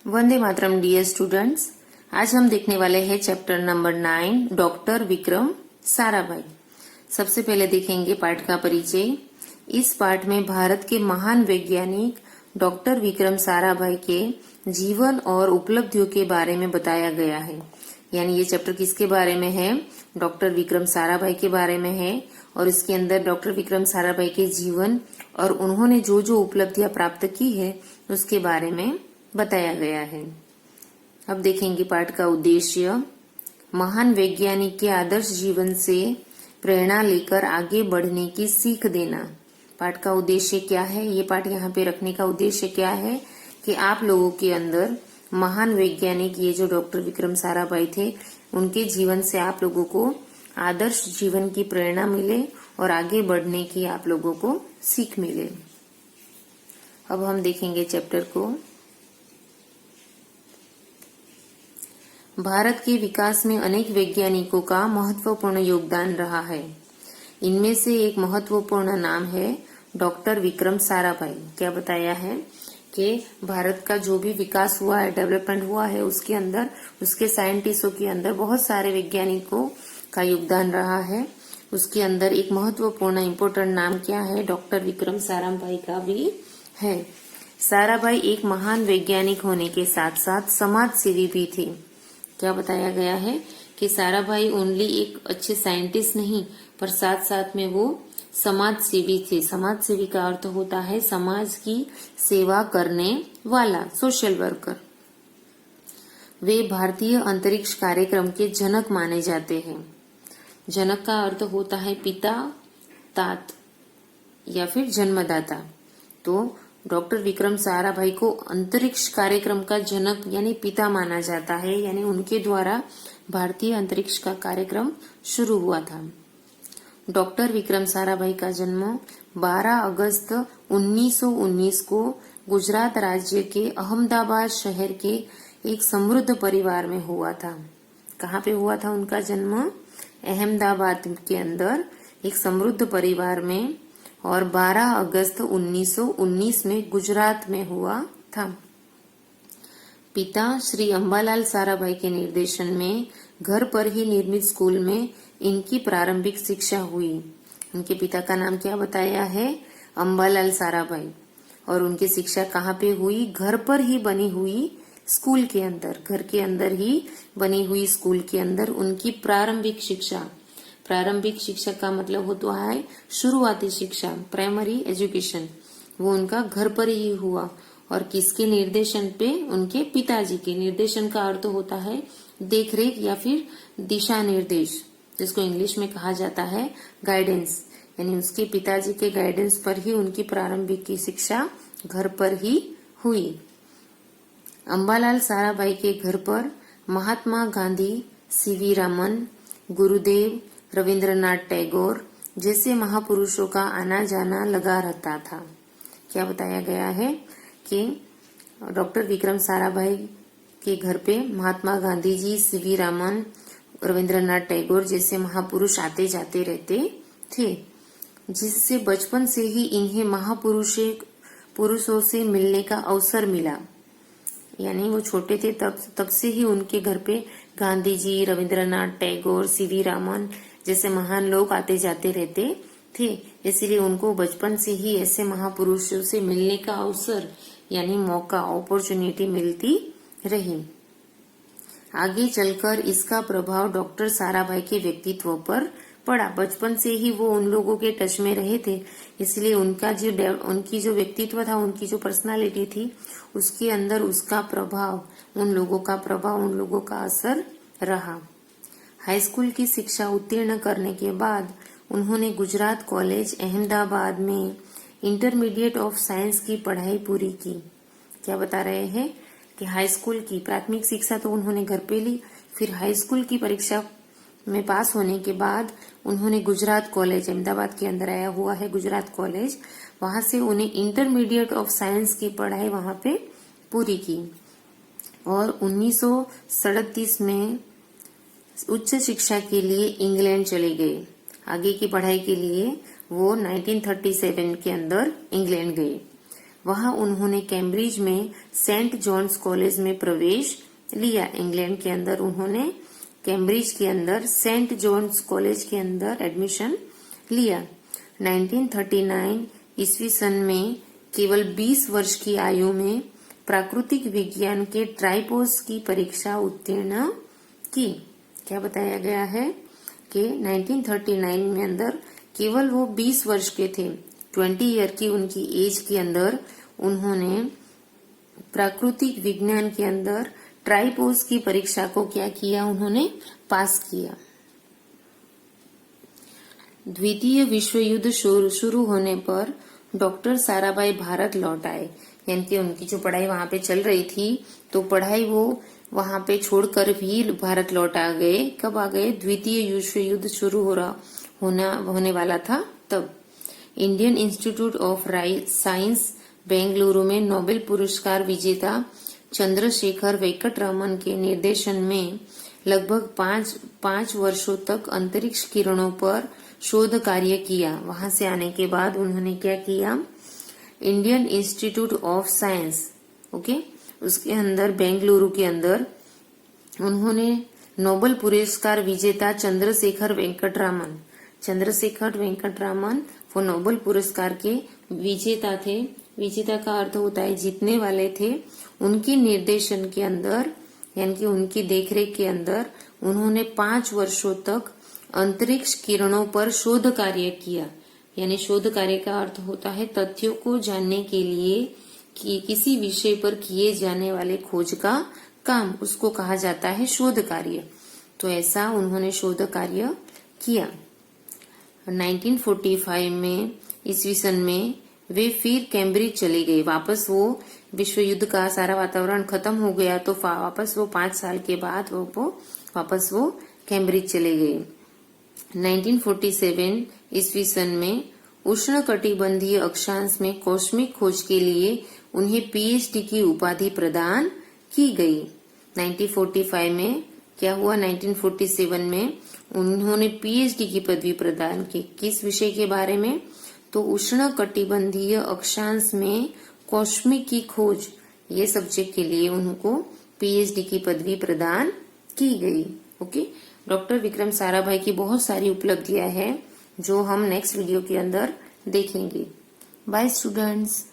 Vande Mataram dear students. आज हम देखने वाले हैं chapter number 9 doctor Vikram Sarabhai. सबसे पहले देखेंगे पाठ का परिचय। इस पाठ में भारत के महान वैज्ञानिक डॉक्टर विक्रम साराभाई के जीवन और उपलब्धियों के बारे में बताया गया है। यानी ये चैप्टर किसके बारे में है? डॉक्टर विक्रम साराभाई के बारे में है। और इसके अंदर डॉक्टर विक्रम साराभाई के जीवन और उन्होंने जो जो उपलब्धियां प्राप्त की है उसके बारे में बताया गया है। अब देखेंगे पाठ का उद्देश्य। महान वैज्ञानिक के आदर्श जीवन से प्रेरणा लेकर आगे बढ़ने की सीख देना। पाठ का उद्देश्य क्या है? ये पाठ यहाँ पे रखने का उद्देश्य क्या है कि आप लोगों के अंदर महान वैज्ञानिक ये जो डॉक्टर विक्रम साराभाई थे उनके जीवन से आप लोगों को आदर्श जीवन की प्रेरणा मिले और आगे बढ़ने की आप लोगों को सीख मिले। अब हम देखेंगे चैप्टर को। भारत के विकास में अनेक वैज्ञानिकों का महत्वपूर्ण योगदान रहा है। इनमें से एक महत्वपूर्ण नाम है डॉक्टर विक्रम साराभाई। क्या बताया है कि भारत का जो भी विकास हुआ है, डेवलपमेंट हुआ है, उसके अंदर उसके साइंटिस्टों के अंदर बहुत सारे वैज्ञानिकों का योगदान रहा है। उसके अंदर एक महत्वपूर्ण इम्पोर्टेंट नाम क्या है? डॉक्टर विक्रम साराभाई का भी है। साराभाई एक महान वैज्ञानिक होने के साथ साथ समाज सेवी भी थे। क्या बताया गया है कि साराभाई ओनली एक अच्छे साइंटिस्ट नहीं पर साथ साथ में वो समाज सेवी थे। समाज सेवी का अर्थ होता है समाज की सेवा करने वाला, सोशल वर्कर। वे भारतीय अंतरिक्ष कार्यक्रम के जनक माने जाते हैं। जनक का अर्थ होता है पिता, तात या फिर जन्मदाता। तो डॉक्टर विक्रम साराभाई को अंतरिक्ष कार्यक्रम का जनक यानी पिता माना जाता है। यानी उनके द्वारा भारतीय अंतरिक्ष का कार्यक्रम शुरू हुआ था। डॉक्टर विक्रम साराभाई का जन्म 12 अगस्त 1919 को गुजरात राज्य के अहमदाबाद शहर के एक समृद्ध परिवार में हुआ था। कहाँ पे हुआ था उनका जन्म? अहमदाबाद के अंदर एक समृद्ध परिवार में, और 12 अगस्त 1919 में गुजरात में हुआ था। पिता श्री अंबालाल साराभाई के निर्देशन में घर पर ही निर्मित स्कूल में इनकी प्रारंभिक शिक्षा हुई। उनके पिता का नाम क्या बताया है? अंबालाल साराभाई। और उनकी शिक्षा कहाँ पे हुई? घर पर ही बनी हुई स्कूल के अंदर, घर के अंदर ही बनी हुई स्कूल के अंदर उनकी प्रारंभिक शिक्षा। प्रारंभिक शिक्षा का मतलब होता है शुरुआती शिक्षा, प्राइमरी एजुकेशन। वो उनका घर पर ही हुआ। और किसके निर्देशन पे? उनके पिताजी के निर्देशन का अर्थ होता है देखरेख या फिर दिशा निर्देश, जिसको इंग्लिश में कहा जाता है गाइडेंस। यानी उसके पिताजी के गाइडेंस पर ही उनकी प्रारंभिक की शिक्षा घर पर ही हुई। अंबालाल साराभाई के घर पर महात्मा गांधी, सीवी रामन, गुरुदेव, रविंद्रनाथ टैगोर जैसे महापुरुषों का आना जाना लगा रहता था। क्या बताया गया है कि डॉक्टर विक्रम साराभाई के घर पे महात्मा गांधी जी, सीवी रामन, रविंद्रनाथ टैगोर जैसे महापुरुष आते जाते रहते थे, जिससे बचपन से ही इन्हें महापुरुषों से मिलने का अवसर मिला। यानी वो छोटे थे तब से ही उनके घर पे गांधी जी, रविंद्रनाथ टैगोर, सीवी रामन जैसे महान लोग आते जाते रहते थे। इसलिए उनको बचपन से ही ऐसे महापुरुषों से मिलने का अवसर यानी मौका, अपॉर्चुनिटी मिलती रही। आगे चलकर इसका प्रभाव डॉक्टर साराभाई के व्यक्तित्व पर पड़ा। बचपन से ही वो उन लोगों के टच में रहे थे, इसलिए उनकी जो व्यक्तित्व था, उनकी जो पर्सनालिटी थी, उसके अंदर उसका प्रभाव, उन लोगों का असर रहा। हाई स्कूल की शिक्षा उत्तीर्ण करने के बाद उन्होंने गुजरात कॉलेज अहमदाबाद में इंटरमीडिएट ऑफ साइंस की पढ़ाई पूरी की। क्या बता रहे हैं कि हाई स्कूल की प्राथमिक शिक्षा तो उन्होंने घर पे ली, फिर हाई स्कूल की परीक्षा में पास होने के बाद उन्होंने गुजरात कॉलेज, अहमदाबाद के अंदर आया हुआ है गुजरात कॉलेज, वहां से उन्हें इंटरमीडिएट ऑफ साइंस की पढ़ाई वहां पे पूरी की। और 1937 में उच्च शिक्षा के लिए इंग्लैंड चले गए। आगे की पढ़ाई के लिए वो 1937 के अंदर इंग्लैंड गए। वहां उन्होंने कैम्ब्रिज में सेंट जॉन्स कॉलेज में प्रवेश लिया। इंग्लैंड के अंदर उन्होंने कैम्ब्रिज के अंदर सेंट जॉन्स कॉलेज के अंदर एडमिशन लिया। 1939 ईस्वी सन में केवल 20 वर्ष की आयु में प्राकृतिक विज्ञान के ट्राइपोस की परीक्षा उत्तीर्ण की। क्या बताया गया है कि 1939 में अंदर केवल वो 20 वर्ष के थे, 20 ईयर की उनकी एज के अंदर उन्होंने प्राकृतिक विज्ञान के अंदर ट्राइपोस की परीक्षा को क्या किया, उन्होंने पास किया। द्वितीय विश्व युद्ध शुरू होने पर डॉक्टर साराभाई भारत लौट आए, यानी कि उनकी जो पढ़ाई वहां पे चल रही थी तो पढ़ाई वो वहां पे छोड़कर भी भारत लौट आ गए। कब आ गए? द्वितीय विश्व युद्ध शुरू होने वाला था तब। Indian institute of science Bengaluru में नोबेल पुरस्कार विजेता चंद्रशेखर वेंकटरमन के निर्देशन में लगभग पांच वर्षों तक अंतरिक्ष किरणों पर शोध कार्य किया। वहां से आने के बाद उन्होंने क्या किया? Indian institute of science, okay, उसके अंदर बेंगलुरु के अंदर उन्होंने नोबेल पुरस्कार विजेता चंद्रशेखर वेंकटरमन वो नोबेल पुरस्कार के विजेता थे। विजेता का अर्थ होता है जीतने वाले थे। उनके निर्देशन के अंदर, यानी कि उनकी देखरेख के अंदर उन्होंने 5 वर्षों तक अंतरिक्ष किरणों पर शोध कार्य किया। यानी शोध कार्य का अर्थ होता है तथ्यों को जानने के लिए कि किसी विषय पर किए जाने वाले खोज का काम, उसको कहा जाता है शोध कार्य। तो ऐसा उन्होंने शोध कार्य किया। 1945 में ईस्वी सन में वे फिर कैम्ब्रिज चले गए। वापस वो विश्व युद्ध का सारा वातावरण खत्म हो गया तो वापस वो 5 साल के बाद वापस वो कैम्ब्रिज चले गए। 1947 ईस्वी सन में उष्णकटिबंधीय अक्षांश में कॉस्मिक खोज के लिए उन्हें पीएचडी की उपाधि प्रदान की गई। 1945 में क्या हुआ? 1947 में उन्होंने पीएचडी की पदवी प्रदान की। किस विषय के बारे में? तो उष्णकटिबंधीय अक्षांश में कॉस्मिक की खोज, ये सब्जेक्ट के लिए उनको पीएचडी की पदवी प्रदान की गई। ओके, डॉक्टर विक्रम साराभाई की बहुत सारी उपलब्धियां हैं जो हम नेक्स्ट वीडियो के अंदर देखेंगे। Bye students.